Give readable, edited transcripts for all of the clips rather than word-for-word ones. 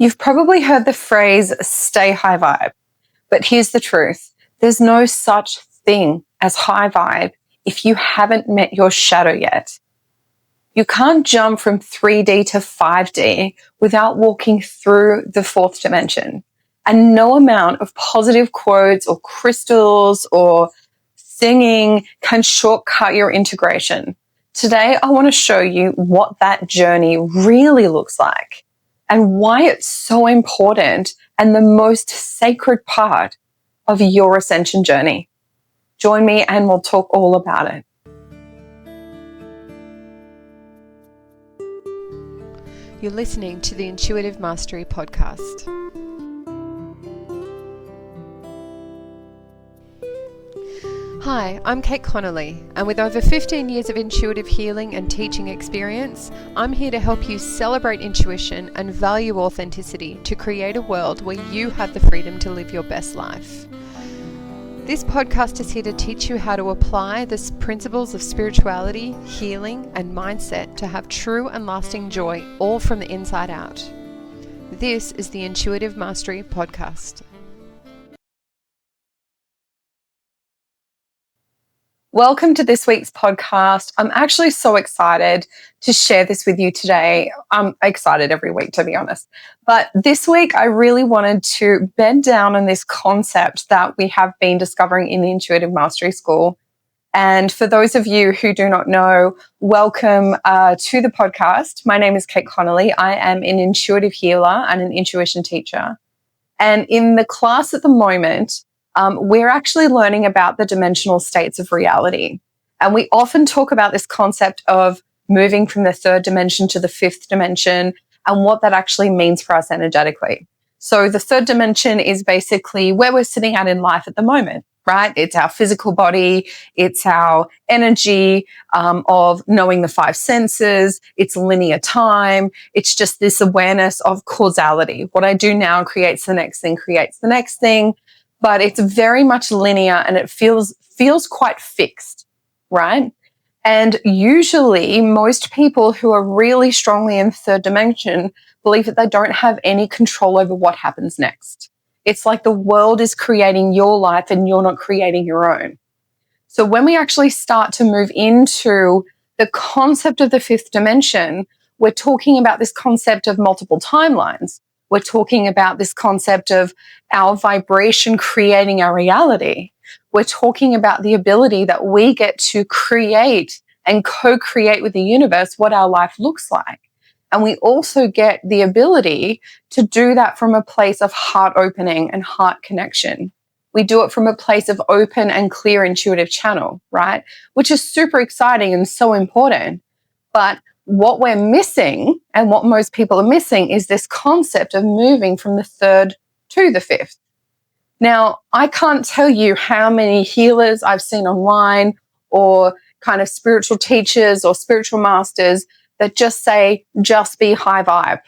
You've probably heard the phrase, stay high vibe, but here's the truth. There's no such thing as high vibe if you haven't met your shadow yet. You can't jump from 3D to 5D without walking through the fourth dimension. And no amount of positive quotes or crystals or singing can shortcut your integration. Today, I want to show you what that journey really looks like and why it's so important and the most sacred part of your ascension journey. Join me and we'll talk all about it. You're listening to the Intuitive Mastery Podcast. Hi, I'm Kate Connolly, and with over 15 years of intuitive healing and teaching experience, I'm here to help you celebrate intuition and value authenticity to create a world where you have the freedom to live your best life. This podcast is here to teach you how to apply the principles of spirituality, healing, and mindset to have true and lasting joy, all from the inside out. This is the Intuitive Mastery Podcast. Welcome to this week's podcast. I'm actually so excited to share this with you today. I'm excited every week, to be honest. But this week, I really wanted to bed down on this concept that we have been discovering in the Intuitive Mastery School. And for those of you who do not know, welcome to the podcast. My name is Kate Connolly. I am an intuitive healer and an intuition teacher. And in the class at the moment, we're actually learning about the dimensional states of reality. And we often talk about this concept of moving from the third dimension to the fifth dimension and what that actually means for us energetically. So the third dimension is basically where we're sitting at in life at the moment, right? It's our physical body. It's our energy of knowing the five senses. It's linear time. It's just this awareness of causality. What I do now creates the next thing, creates the next thing. But it's very much linear and it feels quite fixed, right? And usually most people who are really strongly in third dimension believe that they don't have any control over what happens next. It's like the world is creating your life and you're not creating your own. So when we actually start to move into the concept of the fifth dimension, we're talking about this concept of multiple timelines. We're talking about this concept of our vibration creating our reality. We're talking about the ability that we get to create and co-create with the universe what our life looks like. And we also get the ability to do that from a place of heart opening and heart connection. We do it from a place of open and clear intuitive channel, right? Which is super exciting and so important. But what we're missing, and what most people are missing, is this concept of moving from the third to the fifth. Now, I can't tell you how many healers I've seen online or kind of spiritual teachers or spiritual masters that just say, just be high vibe.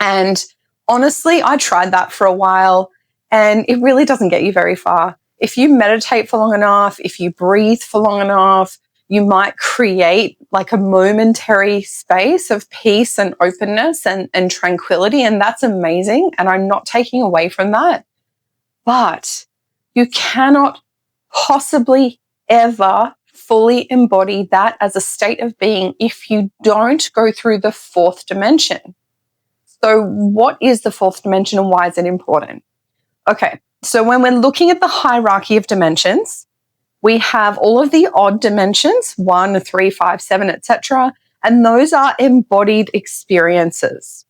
And honestly, I tried that for a while and it really doesn't get you very far. If you meditate for long enough, if you breathe for long enough, you might create like a momentary space of peace and openness and tranquility. And that's amazing. And I'm not taking away from that. But you cannot possibly ever fully embody that as a state of being if you don't go through the fourth dimension. So what is the fourth dimension and why is it important? Okay, so when we're looking at the hierarchy of dimensions, we have all of the odd dimensions, 1, 3, 5, 7, etc. And those are embodied experiences.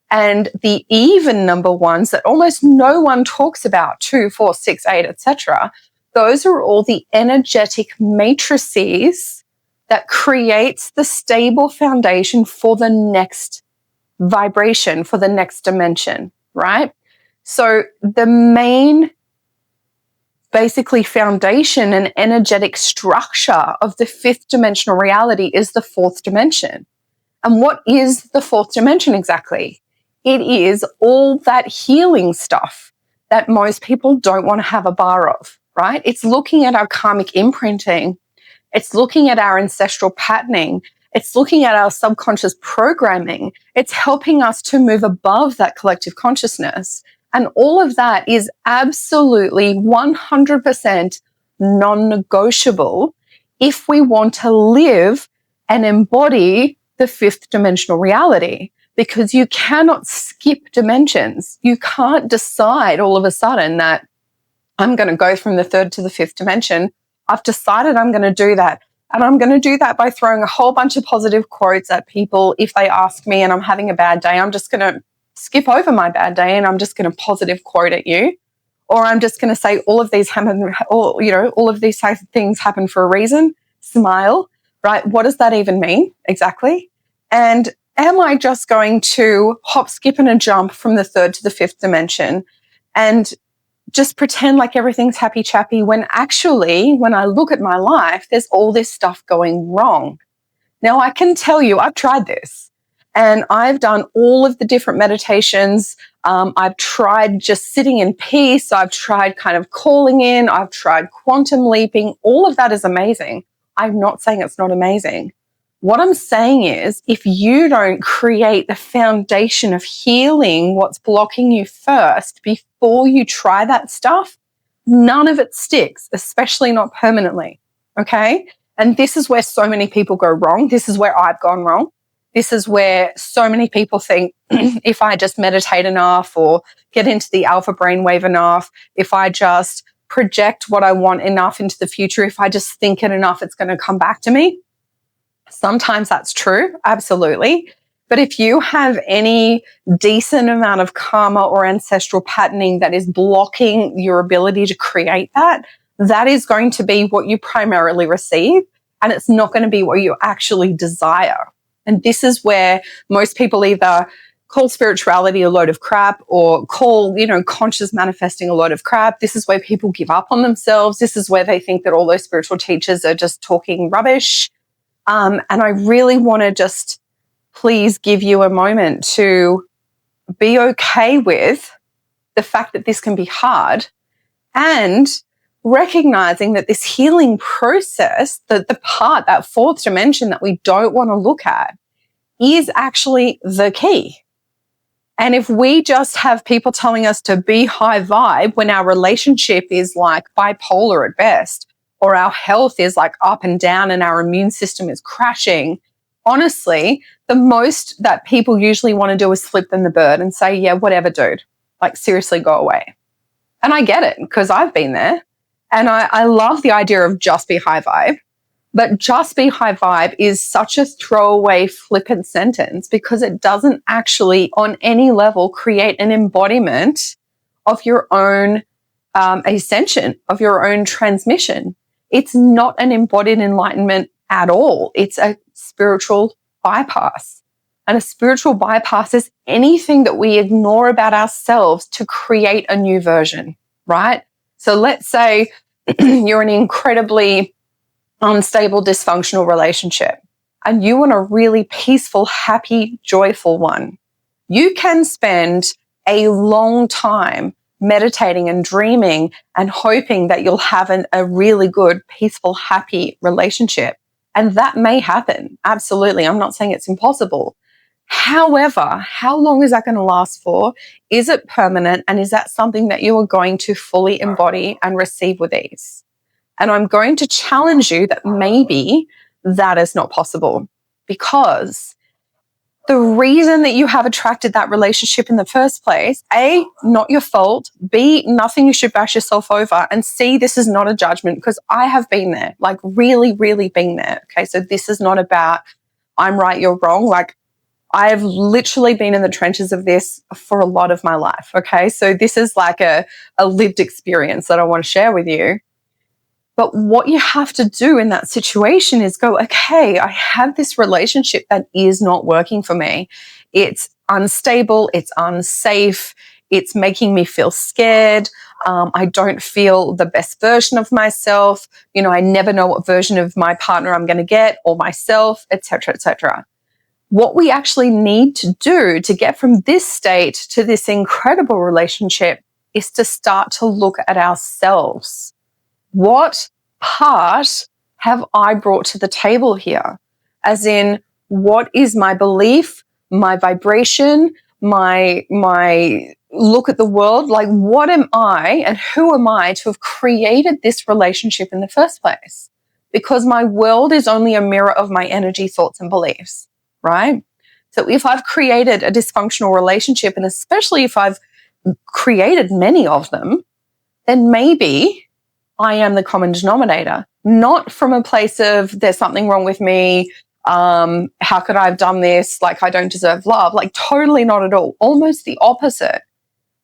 And the even number ones that almost no one talks about, 2, 4, 6, 8, etc. Those are all the energetic matrices that creates the stable foundation for the next vibration, for the next dimension, right? So the main basically foundation and energetic structure of the fifth dimensional reality is the fourth dimension. And what is the fourth dimension exactly? It is all that healing stuff that most people don't want to have a bar of, right? It's looking at our karmic imprinting. It's looking at our ancestral patterning. It's looking at our subconscious programming. It's helping us to move above that collective consciousness. And all of that is absolutely 100% non-negotiable if we want to live and embody the fifth dimensional reality, because you cannot skip dimensions. You can't decide all of a sudden that I'm going to go from the third to the fifth dimension. I've decided I'm going to do that. And I'm going to do that by throwing a whole bunch of positive quotes at people. If they ask me and I'm having a bad day, I'm just going to skip over my bad day and I'm just going to positive quote at you. Or I'm just going to say all of these happen, or, all of these things happen for a reason. Smile, right? What does that even mean exactly? And am I just going to hop, skip, and a jump from the third to the fifth dimension and just pretend like everything's happy chappy when actually, when I look at my life, there's all this stuff going wrong? Now, I can tell you, I've tried this and I've done all of the different meditations. I've tried just sitting in peace. I've tried kind of calling in. I've tried quantum leaping. All of that is amazing. I'm not saying it's not amazing. What I'm saying is, if you don't create the foundation of healing what's blocking you first before you try that stuff, none of it sticks, especially not permanently. Okay? And this is where so many people go wrong. This is where I've gone wrong. This is where so many people think if I just meditate enough or get into the alpha brainwave enough, if I just project what I want enough into the future, if I just think it enough, it's going to come back to me. Sometimes that's true, absolutely. But if you have any decent amount of karma or ancestral patterning that is blocking your ability to create that, that is going to be what you primarily receive, and it's not going to be what you actually desire. And this is where most people either call spirituality a load of crap or call, conscious manifesting a load of crap. This is where people give up on themselves. This is where they think that all those spiritual teachers are just talking rubbish. And I really want to just please give you a moment to be okay with the fact that this can be hard, and recognizing that this healing process, the part, that fourth dimension that we don't want to look at, is actually the key. And if we just have people telling us to be high vibe when our relationship is like bipolar at best, or our health is like up and down and our immune system is crashing, honestly, the most that people usually want to do is flip them the bird and say, yeah, whatever, dude. Like, seriously, go away. And I get it, because I've been there. And I love the idea of just be high vibe. But just be high vibe is such a throwaway, flippant sentence, because it doesn't actually on any level create an embodiment of your own ascension, of your own transmission. It's not an embodied enlightenment at all. It's a spiritual bypass. And a spiritual bypass is anything that we ignore about ourselves to create a new version, right? So let's say you're in an incredibly unstable, dysfunctional relationship and you want a really peaceful, happy, joyful one. You can spend a long time meditating and dreaming and hoping that you'll have a really good, peaceful, happy relationship. And that may happen. Absolutely. I'm not saying it's impossible. However, how long is that going to last for? Is it permanent? And is that something that you are going to fully embody and receive with ease? And I'm going to challenge you that maybe that is not possible, because the reason that you have attracted that relationship in the first place, A, not your fault, B, nothing you should bash yourself over, and C, this is not a judgment, because I have been there, like really, really been there. Okay, so this is not about I'm right, you're wrong. Like, I've literally been in the trenches of this for a lot of my life. Okay, so this is like a lived experience that I want to share with you. But what you have to do in that situation is go, okay, I have this relationship that is not working for me. It's unstable. It's unsafe. It's making me feel scared. I don't feel the best version of myself. I never know what version of my partner I'm going to get, or myself, et cetera, et cetera. What we actually need to do to get from this state to this incredible relationship is to start to look at ourselves. What part have I brought to the table here? As in, What is my belief, my vibration, my look at the world? Like, what am I and who am I to have created this relationship in the first place? Because my world is only a mirror of my energy, thoughts, and beliefs, right? So if I've created a dysfunctional relationship, and especially if I've created many of them, then maybe I am the common denominator, not from a place of there's something wrong with me. How could I have done this? Like, I don't deserve love. Like, totally not at all. Almost the opposite.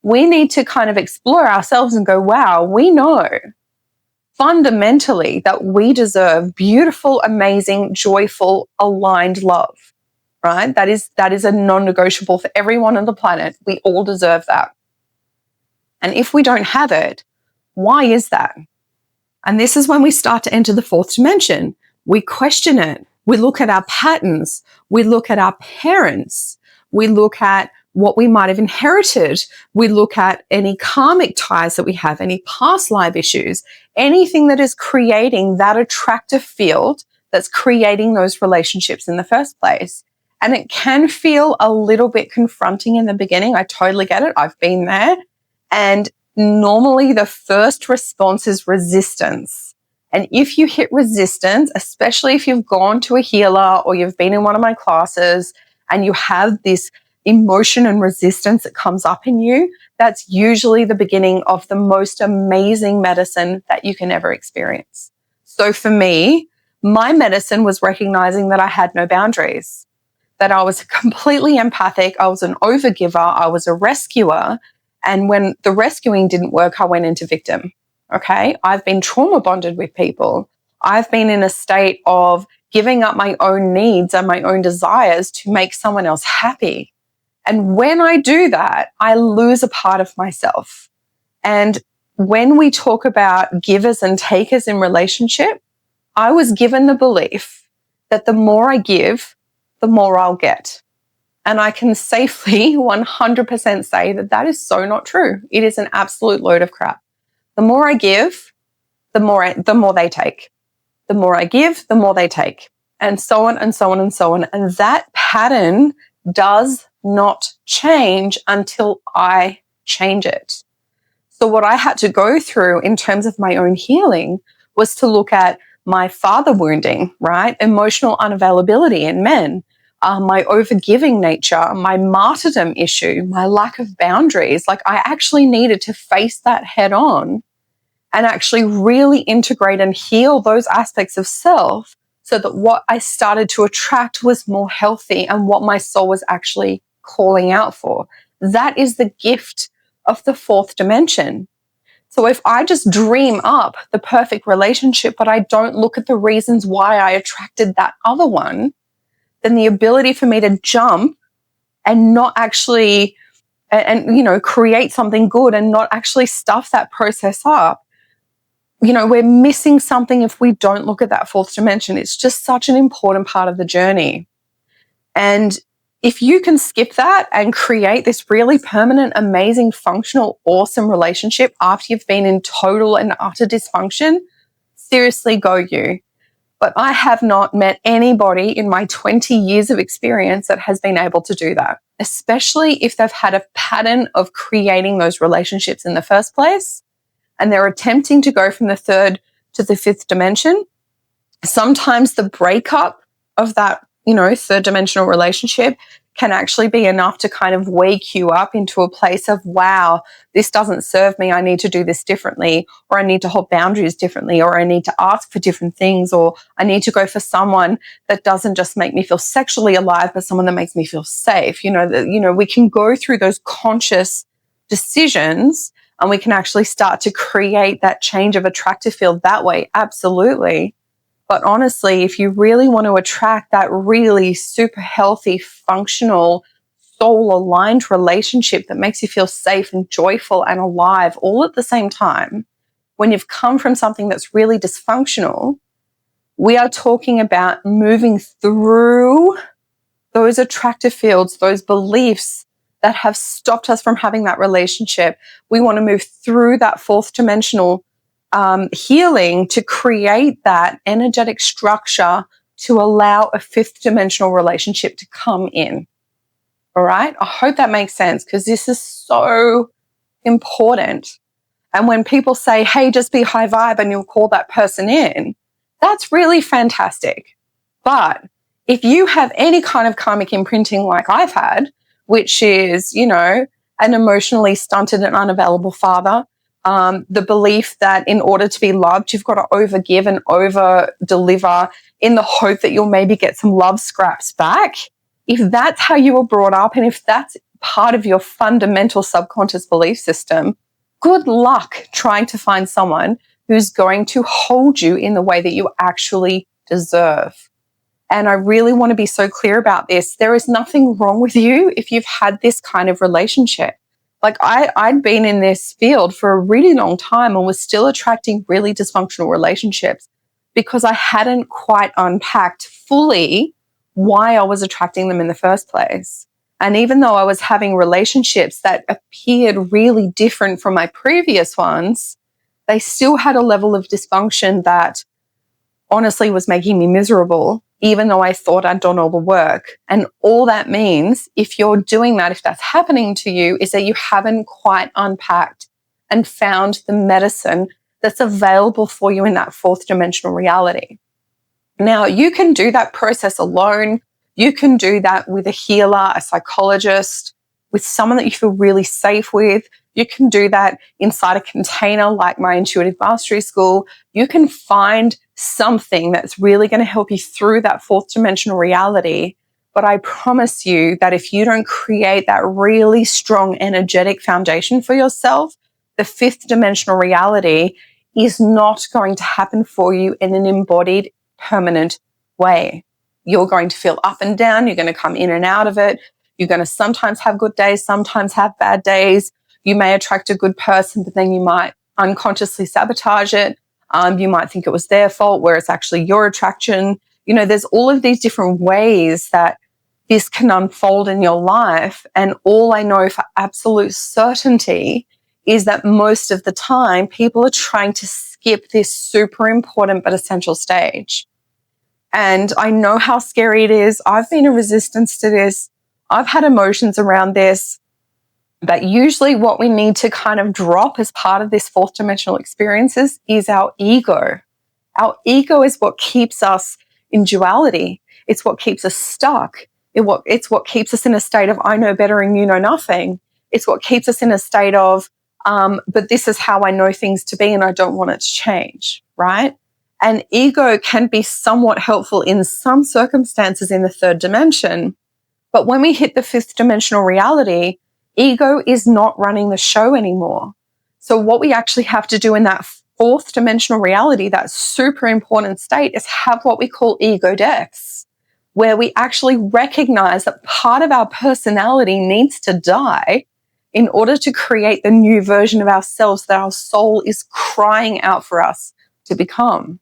We need to kind of explore ourselves and go, wow, we know fundamentally that we deserve beautiful, amazing, joyful, aligned love, right? That is a non-negotiable for everyone on the planet. We all deserve that. And if we don't have it, why is that? And this is when we start to enter the fourth dimension. We question it. We look at our patterns. We look at our parents. We look at what we might have inherited. We look at any karmic ties that we have, any past life issues, anything that is creating that attractive field that's creating those relationships in the first place. And it can feel a little bit confronting in the beginning. I totally get it. I've been there. And normally the first response is resistance. And if you hit resistance, especially if you've gone to a healer or you've been in one of my classes and you have this emotion and resistance that comes up in you, that's usually the beginning of the most amazing medicine that you can ever experience. So for me, my medicine was recognizing that I had no boundaries, that I was completely empathic, I was an overgiver, I was a rescuer. And when the rescuing didn't work, I went into victim. Okay. I've been trauma bonded with people. I've been in a state of giving up my own needs and my own desires to make someone else happy. And when I do that, I lose a part of myself. And when we talk about givers and takers in relationship, I was given the belief that the more I give, the more I'll get. And I can safely 100% say that that is so not true. It is an absolute load of crap. The more I give, the more they take. The more I give, the more they take. And so on and so on and so on. And that pattern does not change until I change it. So what I had to go through in terms of my own healing was to look at my father wounding, right? Emotional unavailability in men. My overgiving nature, my martyrdom issue, my lack of boundaries. Like, I actually needed to face that head on and actually really integrate and heal those aspects of self so that what I started to attract was more healthy and what my soul was actually calling out for. That is the gift of the fourth dimension. So if I just dream up the perfect relationship, but I don't look at the reasons why I attracted that other one, then the ability for me to jump and not actually, create something good and not actually stuff that process up, we're missing something if we don't look at that fourth dimension. It's just such an important part of the journey. And if you can skip that and create this really permanent, amazing, functional, awesome relationship after you've been in total and utter dysfunction, seriously, go you. But I have not met anybody in my 20 years of experience that has been able to do that, especially if they've had a pattern of creating those relationships in the first place and they're attempting to go from the third to the fifth dimension. Sometimes the breakup of that, third dimensional relationship can actually be enough to kind of wake you up into a place of, wow, this doesn't serve me. I need to do this differently, or I need to hold boundaries differently, or I need to ask for different things, or I need to go for someone that doesn't just make me feel sexually alive, but someone that makes me feel safe. We can go through those conscious decisions and we can actually start to create that change of attractive field that way. Absolutely. But honestly, if you really want to attract that really super healthy, functional, soul-aligned relationship that makes you feel safe and joyful and alive all at the same time, when you've come from something that's really dysfunctional, we are talking about moving through those attractive fields, those beliefs that have stopped us from having that relationship. We want to move through that fourth dimensional healing to create that energetic structure to allow a fifth dimensional relationship to come in. All right? I hope that makes sense, because this is so important. And when people say, hey, just be high vibe and you'll call that person in, that's really fantastic. But if you have any kind of karmic imprinting like I've had, which is, an emotionally stunted and unavailable father, the belief that in order to be loved, you've got to overgive and over deliver in the hope that you'll maybe get some love scraps back. If that's how you were brought up, and if that's part of your fundamental subconscious belief system, good luck trying to find someone who's going to hold you in the way that you actually deserve. And I really want to be so clear about this. There is nothing wrong with you if you've had this kind of relationship. Like I'd been in this field for a really long time and was still attracting really dysfunctional relationships because I hadn't quite unpacked fully why I was attracting them in the first place. And even though I was having relationships that appeared really different from my previous ones, they still had a level of dysfunction that honestly was making me miserable, even though I thought I'd done all the work. And all that means, if you're doing that, if that's happening to you, is that you haven't quite unpacked and found the medicine that's available for you in that fourth dimensional reality. Now, you can do that process alone. You can do that with a healer, a psychologist, with someone that you feel really safe with. You can do that inside a container like my Intuitive Mastery School. You can find something that's really going to help you through that fourth dimensional reality. But I promise you that if you don't create that really strong energetic foundation for yourself, the fifth dimensional reality is not going to happen for you in an embodied, permanent way. You're going to feel up and down. You're going to come in and out of it. You're going to sometimes have good days, sometimes have bad days. You may attract a good person, but then you might unconsciously sabotage it. You might think it was their fault, where it's actually your attraction. There's all of these different ways that this can unfold in your life. And all I know for absolute certainty is that most of the time, people are trying to skip this super important but essential stage. And I know how scary it is. I've been in resistance to this. I've had emotions around this. But usually what we need to kind of drop as part of this fourth dimensional experiences is our ego. Our ego is what keeps us in duality. It's what keeps us stuck. It's what keeps us in a state of I know better and you know nothing. It's what keeps us in a state of, but this is how I know things to be and I don't want it to change, right? And ego can be somewhat helpful in some circumstances in the third dimension. But when we hit the fifth dimensional reality, ego is not running the show anymore. So what we actually have to do in that fourth dimensional reality, that super important state, is have what we call ego deaths, where we actually recognize that part of our personality needs to die in order to create the new version of ourselves that our soul is crying out for us to become.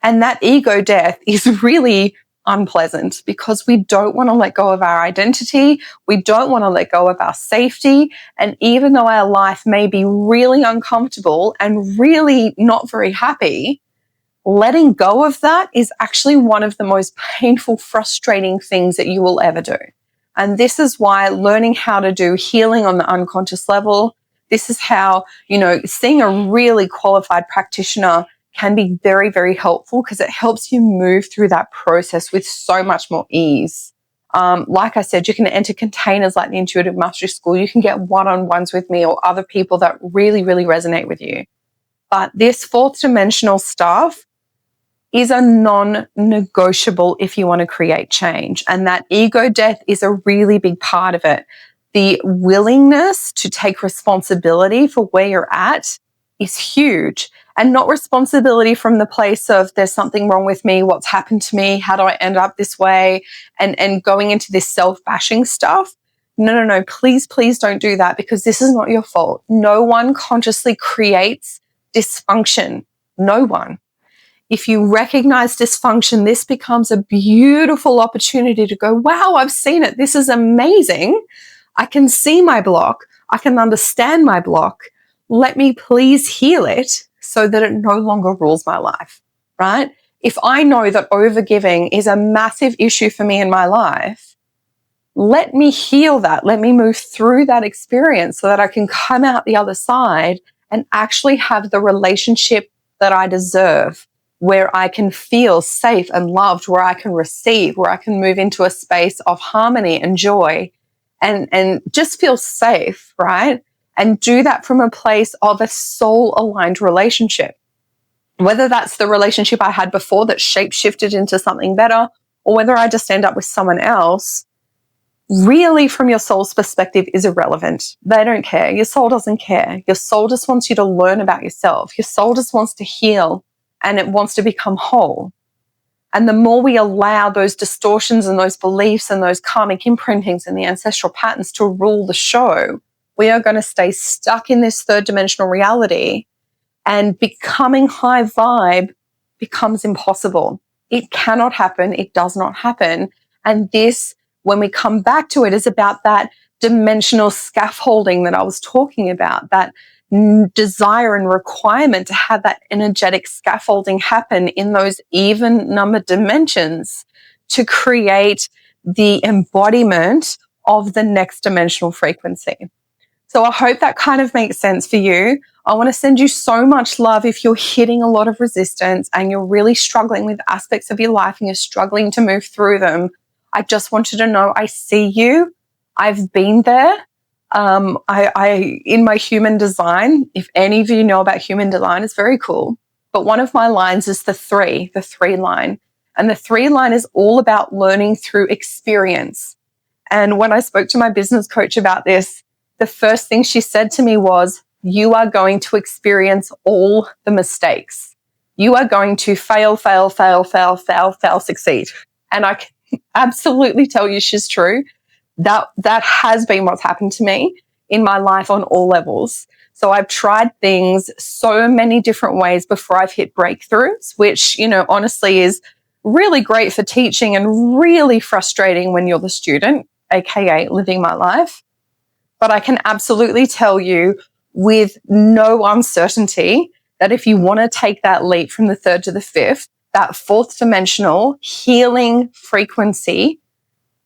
And that ego death is really unpleasant because we don't want to let go of our identity. We don't want to let go of our safety. And even though our life may be really uncomfortable and really not very happy, letting go of that is actually one of the most painful, frustrating things that you will ever do. And this is why learning how to do healing on the unconscious level, this is how, seeing a really qualified practitioner can be very, very helpful because it helps you move through that process with so much more ease. Like I said, you can enter containers like the Intuitive Mastery School. You can get one-on-ones with me or other people that really, really resonate with you. But this fourth dimensional stuff is a non-negotiable if you want to create change. And that ego death is a really big part of it. The willingness to take responsibility for where you're at is huge. And not responsibility from the place of there's something wrong with me, what's happened to me, how do I end up this way, and going into this self-bashing stuff. No, please don't do that because this is not your fault. No one consciously creates dysfunction. No one. If you recognize dysfunction, this becomes a beautiful opportunity to go, wow, I've seen it. This is amazing. I can see my block. I can understand my block. Let me please heal it so that it no longer rules my life, right? If I know that overgiving is a massive issue for me in my life, let me heal that. Let me move through that experience so that I can come out the other side and actually have the relationship that I deserve, where I can feel safe and loved, where I can receive, where I can move into a space of harmony and joy and just feel safe, right? And do that from a place of a soul-aligned relationship. Whether that's the relationship I had before that shape-shifted into something better, or whether I just end up with someone else, really from your soul's perspective is irrelevant. They don't care. Your soul doesn't care. Your soul just wants you to learn about yourself. Your soul just wants to heal and it wants to become whole. And the more we allow those distortions and those beliefs and those karmic imprintings and the ancestral patterns to rule the show, we are going to stay stuck in this third dimensional reality, and becoming high vibe becomes impossible. It cannot happen. It does not happen. And this, when we come back to it, is about that dimensional scaffolding that I was talking about, that desire and requirement to have that energetic scaffolding happen in those even numbered dimensions to create the embodiment of the next dimensional frequency. So I hope that kind of makes sense for you. I want to send you so much love if you're hitting a lot of resistance and you're really struggling with aspects of your life and you're struggling to move through them. I just want you to know I see you. I've been there. I in my human design, if any of you know about human design, it's very cool. But one of my lines is the three line. And the 3 line is all about learning through experience. And when I spoke to my business coach about this, the first thing she said to me was, you are going to experience all the mistakes. You are going to fail, succeed. And I can absolutely tell you she's true. That has been what's happened to me in my life on all levels. So I've tried things so many different ways before I've hit breakthroughs, which, honestly is really great for teaching and really frustrating when you're the student, aka living my life. But I can absolutely tell you with no uncertainty that if you want to take that leap from the 3rd to the 5th, that 4th dimensional healing frequency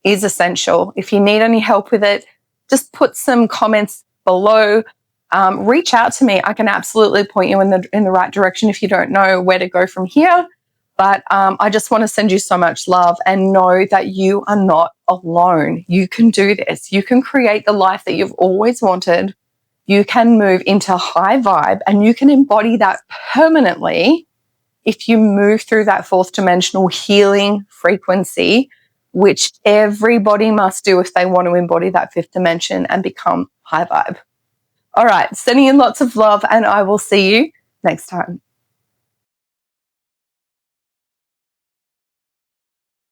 is essential. If you need any help with it, just put some comments below. Reach out to me. I can absolutely point you in the right direction if you don't know where to go from here. But I just want to send you so much love and know that you are not alone. You can do this. You can create the life that you've always wanted. You can move into high vibe and you can embody that permanently if you move through that 4th dimensional healing frequency, which everybody must do if they want to embody that 5th dimension and become high vibe. All right, sending in lots of love and I will see you next time.